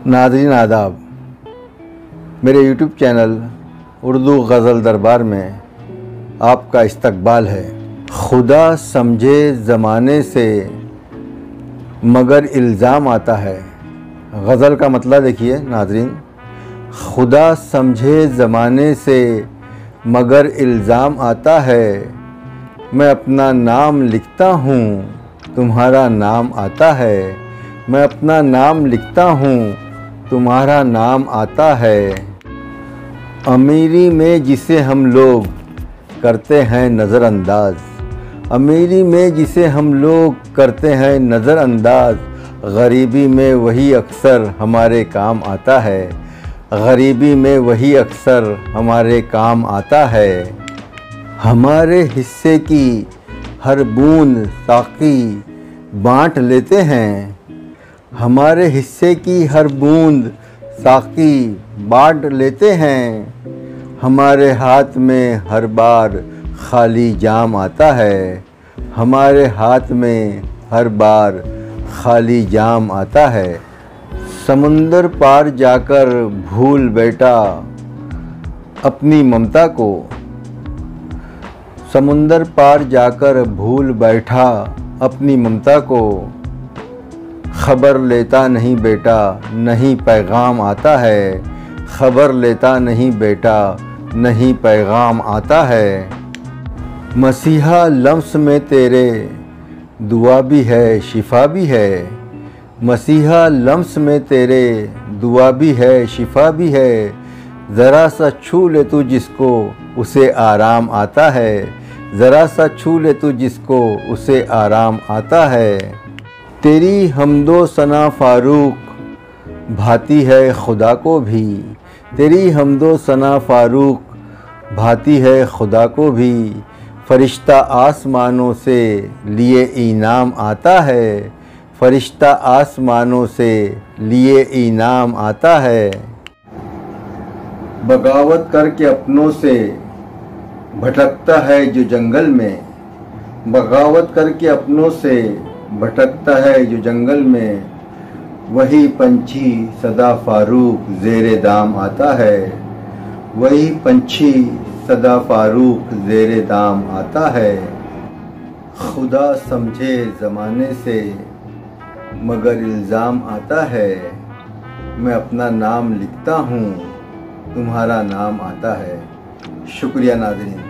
नाज़रीन आदाब, मेरे यूट्यूब चैनल उर्दू गज़ल दरबार में आपका इस्तकबाल है। खुदा समझे ज़माने से मगर इल्ज़ाम आता है। गज़ल का मतलब देखिए नाज़रीन, खुदा समझे ज़माने से मगर इल्ज़ाम आता है। मैं अपना नाम लिखता हूँ, तुम्हारा नाम आता है। मैं अपना नाम लिखता हूँ, तुम्हारा नाम आता है। अमीरी में जिसे हम लोग करते हैं नज़रअंदाज, अमीरी में जिसे हम लोग करते हैं नज़रअंदाज, गरीबी में वही अक्सर हमारे काम आता है। गरीबी में वही अक्सर हमारे काम आता है। हमारे हिस्से की हर बूंद साक़ी बाँट लेते हैं। हमारे हिस्से की हर बूंद साक़ी बाँट लेते हैं। हमारे हाथ में हर बार खाली जाम आता है। हमारे हाथ में हर बार खाली जाम आता है। समुंदर पार जाकर भूल बैठा अपनी ममता को, समुंदर पार जाकर भूल बैठा अपनी ममता को। खबर लेता नहीं बेटा, नहीं पैगाम आता है। खबर लेता नहीं बेटा, नहीं पैगाम आता है। मसीहा लम्स में तेरे दुआ भी है, शिफा भी है। मसीहा लम्स में तेरे दुआ भी है, शिफा भी है। ज़रा सा छू ले तू जिसको उसे आराम आता है। ज़रा सा छू ले तू जिसको उसे आराम आता है। तेरी हमदो सना फ़ारूक भाती है खुदा को भी। तेरी हमदो सना फ़ारूक भाती है खुदा को भी। फ़रिश्ता आसमानों से लिए इनाम आता है। फ़रिश्ता आसमानों से लिए इनाम आता है। बगावत करके अपनों से भटकता है जो जंगल में। बगावत करके अपनों से भटकता है जो जंगल में। वही पंछी सदा फ़ारूक ज़ेरे दाम आता है। वही पंछी सदा फ़ारूक ज़ेरे दाम आता है। खुदा समझे ज़माने से मगर इल्ज़ाम आता है। मैं अपना नाम लिखता हूँ, तुम्हारा नाम आता है। शुक्रिया नाज़रीन।